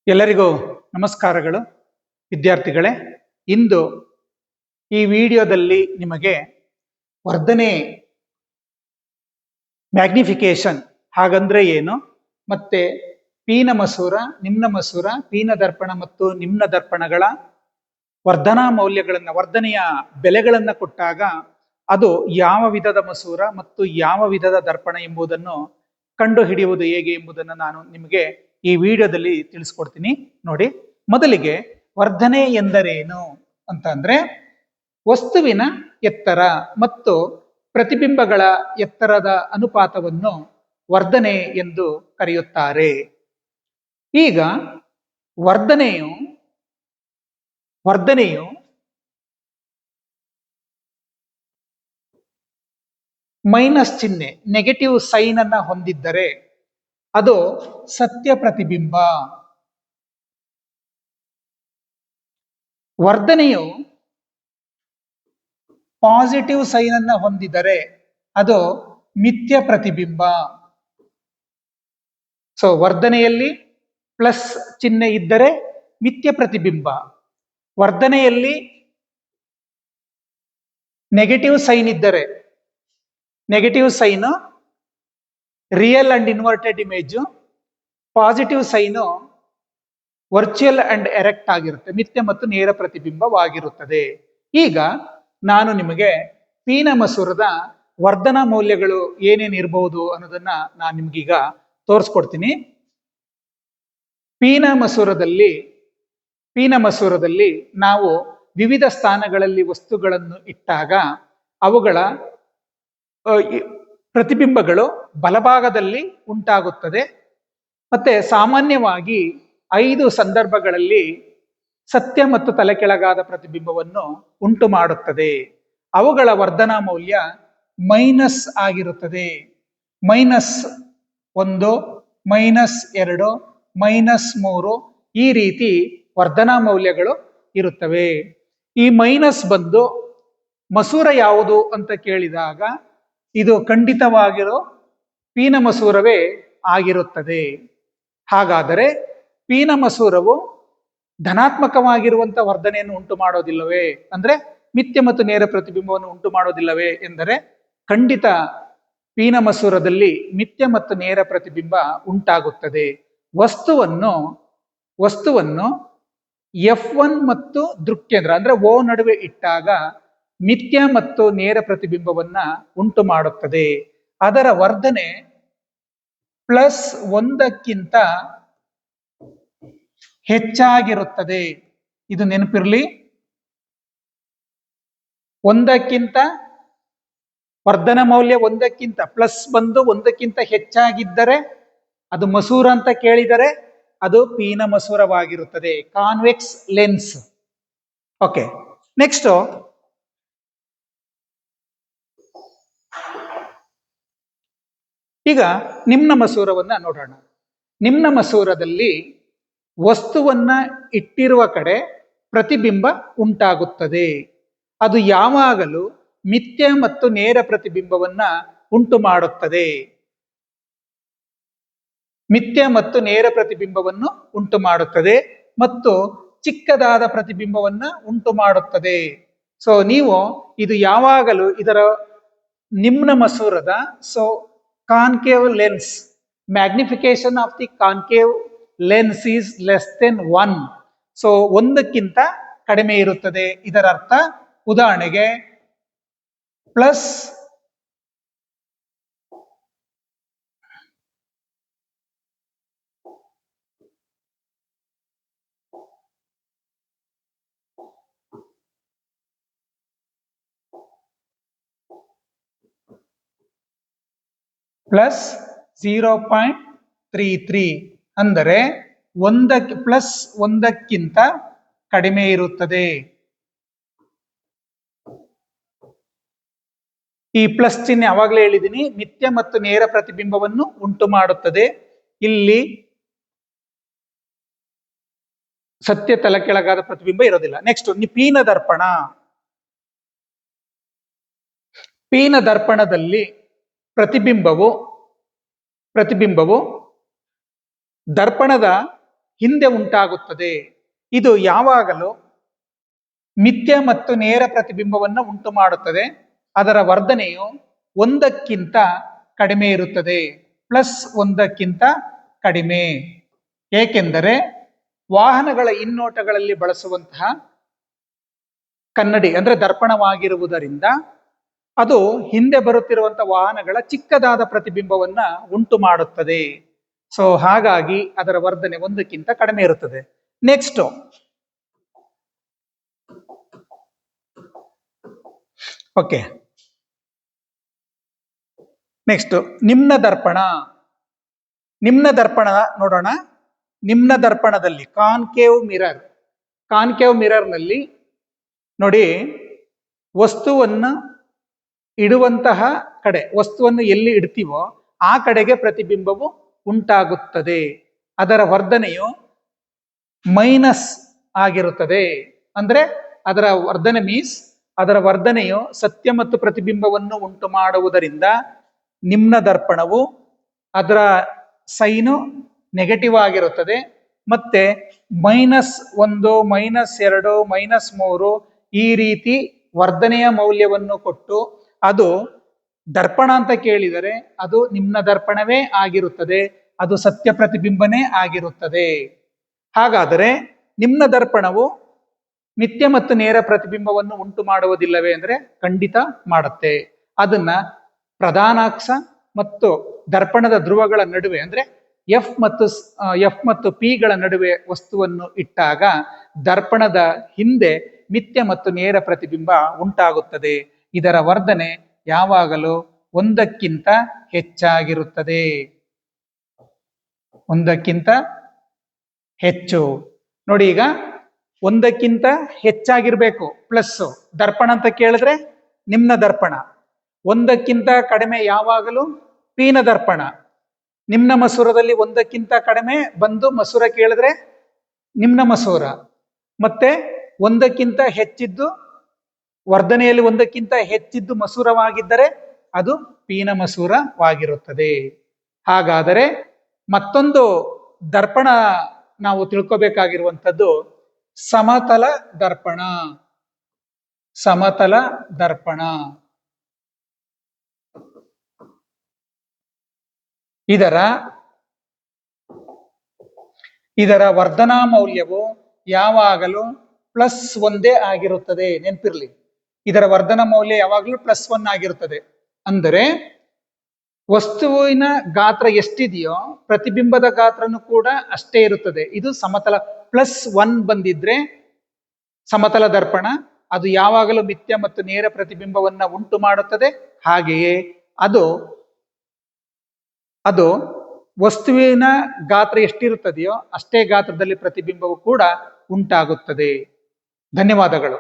ಎಲ್ಲರಿಗೂ ನಮಸ್ಕಾರಗಳು ವಿದ್ಯಾರ್ಥಿಗಳೇ. ಇಂದು ಈ ವಿಡಿಯೋದಲ್ಲಿ ನಿಮಗೆ ವರ್ಧನೆ ಮ್ಯಾಗ್ನಿಫಿಕೇಶನ್ ಹಾಗಂದ್ರೆ ಏನು, ಮತ್ತೆ ಪೀನ ಮಸೂರ, ನಿಮ್ನ ಮಸೂರ, ಪೀನ ದರ್ಪಣ ಮತ್ತು ನಿಮ್ನ ದರ್ಪಣಗಳ ವರ್ಧನಾ ಮೌಲ್ಯಗಳನ್ನ, ವರ್ಧನೆಯ ಬೆಲೆಗಳನ್ನ ಕೊಟ್ಟಾಗ ಅದು ಯಾವ ವಿಧದ ಮಸೂರ ಮತ್ತು ಯಾವ ವಿಧದ ದರ್ಪಣ ಎಂಬುದನ್ನು ಕಂಡು ಹಿಡಿಯುವುದು ಹೇಗೆ ಎಂಬುದನ್ನು ನಾನು ನಿಮಗೆ ಈ ವಿಡಿಯೋದಲ್ಲಿ ತಿಳಿಸ್ಕೊಡ್ತೀನಿ. ನೋಡಿ, ಮೊದಲಿಗೆ ವರ್ಧನೆ ಎಂದರೇನು ಅಂತ ಅಂದ್ರೆ ವಸ್ತುವಿನ ಎತ್ತರ ಮತ್ತು ಪ್ರತಿಬಿಂಬಗಳ ಎತ್ತರದ ಅನುಪಾತವನ್ನು ವರ್ಧನೆ ಎಂದು ಕರೆಯುತ್ತಾರೆ. ಈಗ ವರ್ಧನೆಯು ಮೈನಸ್ ಚಿಹ್ನೆ, ನೆಗೆಟಿವ್ ಸೈನ್ ಅನ್ನ ಹೊಂದಿದ್ದರೆ ಅದು ಸತ್ಯ ಪ್ರತಿಬಿಂಬ. ವರ್ಧನೆಯು ಪಾಸಿಟಿವ್ ಸೈನ್ ಅನ್ನ ಹೊಂದಿದರೆ ಅದು ಮಿಥ್ಯ ಪ್ರತಿಬಿಂಬ. ಸೊ ವರ್ಧನೆಯಲ್ಲಿ ಪ್ಲಸ್ ಚಿಹ್ನೆ ಇದ್ದರೆ ಮಿಥ್ಯ ಪ್ರತಿಬಿಂಬ, ವರ್ಧನೆಯಲ್ಲಿ ನೆಗೆಟಿವ್ ಸೈನ್ ಇದ್ದರೆ, negative sign real and inverted image, positive sign virtual and erect ಆಗಿರುತ್ತೆ, ಮಿಥ್ಯ ಮತ್ತು ನೇರ ಪ್ರತಿಬಿಂಬವಾಗಿರುತ್ತದೆ. ಈಗ ನಾನು ನಿಮಗೆ ಪೀನ ಮಸೂರದ ವರ್ಧನಾ ಮೌಲ್ಯಗಳು ಏನೇನು ಇರಬಹುದು ಅನ್ನೋದನ್ನ ನಾನು ನಿಮ್ಗೀಗ ತೋರಿಸ್ಕೊಡ್ತೀನಿ. ಪೀನ ಮಸೂರದಲ್ಲಿ ನಾವು ವಿವಿಧ ಸ್ಥಾನಗಳಲ್ಲಿ ವಸ್ತುಗಳನ್ನು ಇಟ್ಟಾಗ ಅವುಗಳ ಪ್ರತಿಬಿಂಬಗಳು ಬಲಭಾಗದಲ್ಲಿ ಉಂಟಾಗುತ್ತದೆ. ಮತ್ತೆ ಸಾಮಾನ್ಯವಾಗಿ 5 ಸಂದರ್ಭಗಳಲ್ಲಿ ಸತ್ಯ ಮತ್ತು ತಲೆಕೆಳಗಾದ ಪ್ರತಿಬಿಂಬವನ್ನು ಉಂಟು ಮಾಡುತ್ತದೆ. ಅವುಗಳ ವರ್ಧನಾ ಮೌಲ್ಯ ಮೈನಸ್ ಆಗಿರುತ್ತದೆ. -1, -2, -3 ಈ ರೀತಿ ವರ್ಧನಾ ಮೌಲ್ಯಗಳು ಇರುತ್ತವೆ. ಈ ಮೈನಸ್ ಬಂದು ಮಸೂರ ಯಾವುದು ಅಂತ ಕೇಳಿದಾಗ ಇದು ಖಂಡಿತವಾಗಿರೋ ಪೀನ ಮಸೂರವೇ ಆಗಿರುತ್ತದೆ. ಹಾಗಾದರೆ ಪೀನ ಮಸೂರವು ಧನಾತ್ಮಕವಾಗಿರುವಂತ ವರ್ಧನೆಯನ್ನು ಉಂಟು ಮಾಡೋದಿಲ್ಲವೇ, ಅಂದ್ರೆ ಮಿಥ್ಯ ಮತ್ತು ನೇರ ಪ್ರತಿಬಿಂಬವನ್ನು ಉಂಟು ಮಾಡೋದಿಲ್ಲವೇ ಎಂದರೆ ಖಂಡಿತ ಪೀನ ಮಸೂರದಲ್ಲಿ ಮಿಥ್ಯ ಮತ್ತು ನೇರ ಪ್ರತಿಬಿಂಬ ಉಂಟಾಗುತ್ತದೆ. ವಸ್ತುವನ್ನು F1 ಮತ್ತು ದೃಕ್ಕೇಂದ್ರ ಅಂದ್ರೆ O ನಡುವೆ ಇಟ್ಟಾಗ ಮಿಥ್ಯ ಮತ್ತು ನೇರ ಪ್ರತಿಬಿಂಬವನ್ನ ಉಂಟು ಮಾಡುತ್ತದೆ. ಅದರ ವರ್ಧನೆ +1ಕ್ಕಿಂತ ಹೆಚ್ಚಾಗಿರುತ್ತದೆ. ಇದು ನೆನಪಿರ್ಲಿ, ವರ್ಧನ ಮೌಲ್ಯ 1ಕ್ಕಿಂತ ಪ್ಲಸ್ ಬಂದು 1ಕ್ಕಿಂತ ಹೆಚ್ಚಾಗಿದ್ದರೆ ಅದು ಮಸೂರ ಅಂತ ಕೇಳಿದರೆ ಅದು ಪೀನ ಮಸೂರವಾಗಿರುತ್ತದೆ, ಕಾನ್ವೆಕ್ಸ್ ಲೆನ್ಸ್. ಓಕೆ, ನೆಕ್ಸ್ಟ್ ಈಗ ನಿಮ್ನ ಮಸೂರವನ್ನ ನೋಡೋಣ. ನಿಮ್ನ ಮಸೂರದಲ್ಲಿ ವಸ್ತುವನ್ನ ಇಟ್ಟಿರುವ ಕಡೆ ಪ್ರತಿಬಿಂಬ ಉಂಟಾಗುತ್ತದೆ. ಅದು ಯಾವಾಗಲೂ ಮಿಥ್ಯ ಮತ್ತು ನೇರ ಪ್ರತಿಬಿಂಬವನ್ನ ಉಂಟು ಮಾಡುತ್ತದೆ. ಮತ್ತು ಚಿಕ್ಕದಾದ ಪ್ರತಿಬಿಂಬವನ್ನ ಉಂಟು ಮಾಡುತ್ತದೆ. ಸೊ ನೀವು ಇದು ಯಾವಾಗಲೂ ಇದರ ನಿಮ್ನ ಮಸೂರದ concave lens, magnification of the concave lens is less than 1. So 1ಕ್ಕಿಂತ ಕಡಿಮೆ ಇರುತ್ತದೆ. ಇದರ ಅರ್ಥ ಉದಾಹರಣೆಗೆ ಪ್ಲಸ್ +0.33 ಅಂದರೆ +1ಕ್ಕಿಂತ ಕಡಿಮೆ ಇರುತ್ತದೆ. ಈ ಪ್ಲಸ್ ಚಿಹ್ನೆ ಅವಾಗಲೇ ಹೇಳಿದ್ದೀನಿ, ಮಿಥ್ಯ ಮತ್ತು ನೇರ ಪ್ರತಿಬಿಂಬವನ್ನು ಉಂಟು ಮಾಡುತ್ತದೆ. ಇಲ್ಲಿ ಸತ್ಯ ತಲೆಕೆಳಗಾದ ಪ್ರತಿಬಿಂಬ ಇರೋದಿಲ್ಲ. ನೆಕ್ಸ್ಟ್ ಪೀನ ದರ್ಪಣದಲ್ಲಿ ಪ್ರತಿಬಿಂಬವು ದರ್ಪಣದ ಹಿಂದೆ ಉಂಟಾಗುತ್ತದೆ. ಇದು ಯಾವಾಗಲೂ ಮಿಥ್ಯ ಮತ್ತು ನೇರ ಪ್ರತಿಬಿಂಬವನ್ನು ಉಂಟು ಮಾಡುತ್ತದೆ. ಅದರ ವರ್ಧನೆಯು ಒಂದಕ್ಕಿಂತ ಕಡಿಮೆ ಇರುತ್ತದೆ, +1ಕ್ಕಿಂತ ಕಡಿಮೆ. ಏಕೆಂದರೆ ವಾಹನಗಳ ಹಿನ್ನೋಟಗಳಲ್ಲಿ ಬಳಸುವಂತಹ ಕನ್ನಡಿ ಅಂದ್ರೆ ದರ್ಪಣವಾಗಿರುವುದರಿಂದ ಅದು ಹಿಂದೆ ಬರುತ್ತಿರುವಂತಹ ವಾಹನಗಳ ಚಿಕ್ಕದಾದ ಪ್ರತಿಬಿಂಬವನ್ನ ಉಂಟು ಮಾಡುತ್ತದೆ. ಸೊ ಹಾಗಾಗಿ ಅದರ ವರ್ಧನೆ 1ಕ್ಕಿಂತ ಕಡಿಮೆ ಇರುತ್ತದೆ. ನೆಕ್ಸ್ಟ್ ಓಕೆ, ನೆಕ್ಸ್ಟ್ ನಿಮ್ನ ದರ್ಪಣ. ನಿಮ್ನ ದರ್ಪಣ ನೋಡೋಣ. ನಿಮ್ನ ದರ್ಪಣದಲ್ಲಿ ಕಾನ್ಕೇವ್ ಮಿರರ್ ನಲ್ಲಿ ನೋಡಿ, ವಸ್ತುವನ್ನು ಇಡುವಂತಹ ಕಡೆ, ವಸ್ತುವನ್ನು ಎಲ್ಲಿ ಇಡ್ತೀವೋ ಆ ಕಡೆಗೆ ಪ್ರತಿಬಿಂಬವು ಉಂಟಾಗುತ್ತದೆ. ಅದರ ವರ್ಧನೆಯು ಮೈನಸ್ ಆಗಿರುತ್ತದೆ. ಅಂದ್ರೆ ಅದರ ವರ್ಧನೆ ಮೀನ್ಸ್ ಅದರ ವರ್ಧನೆಯು ಸತ್ಯ ಮತ್ತು ಪ್ರತಿಬಿಂಬವನ್ನು ಉಂಟು ಮಾಡುವುದರಿಂದ ನಿಮ್ನ ದರ್ಪಣವು ಅದರ ಸೈನು ನೆಗೆಟಿವ್ ಆಗಿರುತ್ತದೆ. ಮತ್ತೆ -1, -2, -3 ಈ ರೀತಿ ವರ್ಧನೆಯ ಮೌಲ್ಯವನ್ನು ಕೊಟ್ಟು ಅದು ದರ್ಪಣ ಅಂತ ಕೇಳಿದರೆ ಅದು ನಿಮ್ನ ದರ್ಪಣವೇ ಆಗಿರುತ್ತದೆ, ಅದು ಸತ್ಯ ಪ್ರತಿಬಿಂಬನೇ ಆಗಿರುತ್ತದೆ. ಹಾಗಾದರೆ ನಿಮ್ನ ದರ್ಪಣವು ಮಿಥ್ಯ ಮತ್ತು ನೇರ ಪ್ರತಿಬಿಂಬವನ್ನು ಉಂಟು ಮಾಡುವುದಿಲ್ಲವೇ ಅಂದ್ರೆ ಖಂಡಿತ ಮಾಡುತ್ತೆ. ಅದನ್ನ ಪ್ರಧಾನಾಕ್ಷ ಮತ್ತು ದರ್ಪಣದ ಧ್ರುವಗಳ ನಡುವೆ ಅಂದ್ರೆ ಎಫ್ ಮತ್ತು ಪಿ ಗಳ ನಡುವೆ ವಸ್ತುವನ್ನು ಇಟ್ಟಾಗ ದರ್ಪಣದ ಹಿಂದೆ ಮಿಥ್ಯ ಮತ್ತು ನೇರ ಪ್ರತಿಬಿಂಬ ಉಂಟಾಗುತ್ತದೆ. ಇದರ ವರ್ಧನೆ ಯಾವಾಗಲೂ 1ಕ್ಕಿಂತ ಹೆಚ್ಚಾಗಿರುತ್ತದೆ. 1ಕ್ಕಿಂತ ಹೆಚ್ಚು. ನೋಡಿ, ಈಗ 1ಕ್ಕಿಂತ ಹೆಚ್ಚಾಗಿರ್ಬೇಕು ಪ್ಲಸ್ ದರ್ಪಣ ಅಂತ ಕೇಳಿದ್ರೆ ನಿಮ್ನ ದರ್ಪಣ. 1ಕ್ಕಿಂತ ಕಡಿಮೆ ಯಾವಾಗಲೂ ಪೀನ ದರ್ಪಣ. ನಿಮ್ನ ಮಸೂರದಲ್ಲಿ 1ಕ್ಕಿಂತ ಕಡಿಮೆ ಬಂದು ಮಸೂರ ಕೇಳಿದ್ರೆ ನಿಮ್ನ ಮಸೂರ. ಮತ್ತೆ 1ಕ್ಕಿಂತ ಹೆಚ್ಚಿದ್ದು ವರ್ಧನೆಯಲ್ಲಿ 1ಕ್ಕಿಂತ ಹೆಚ್ಚಿದ್ದು ಮಸೂರವಾಗಿದ್ದರೆ ಅದು ಪೀನ ಮಸೂರವಾಗಿರುತ್ತದೆ. ಹಾಗಾದರೆ ಮತ್ತೊಂದು ದರ್ಪಣ ನಾವು ತಿಳ್ಕೋಬೇಕಾಗಿರುವಂಥದ್ದು ಸಮತಲ ದರ್ಪಣ. ಸಮತಲ ದರ್ಪಣ ಇದರ ವರ್ಧನಾ ಮೌಲ್ಯವು ಯಾವಾಗಲೂ +1 ಆಗಿರುತ್ತದೆ. ನೆನಪಿರ್ಲಿ, ಇದರ ವರ್ಧನಾ ಮೌಲ್ಯ ಯಾವಾಗಲೂ +1 ಆಗಿರುತ್ತದೆ. ಅಂದರೆ ವಸ್ತುವಿನ ಗಾತ್ರ ಎಷ್ಟಿದೆಯೋ ಪ್ರತಿಬಿಂಬದ ಗಾತ್ರನು ಕೂಡ ಅಷ್ಟೇ ಇರುತ್ತದೆ. ಇದು ಸಮತಲ. +1 ಬಂದಿದ್ರೆ ಸಮತಲ ದರ್ಪಣ, ಅದು ಯಾವಾಗಲೂ ಮಿಥ್ಯ ಮತ್ತು ನೇರ ಪ್ರತಿಬಿಂಬವನ್ನ ಉಂಟು ಮಾಡುತ್ತದೆ. ಹಾಗೆಯೇ ಅದು ವಸ್ತುವಿನ ಗಾತ್ರ ಎಷ್ಟಿರುತ್ತದೆಯೋ ಅಷ್ಟೇ ಗಾತ್ರದಲ್ಲಿ ಪ್ರತಿಬಿಂಬವು ಕೂಡ ಉಂಟಾಗುತ್ತದೆ. ಧನ್ಯವಾದಗಳು.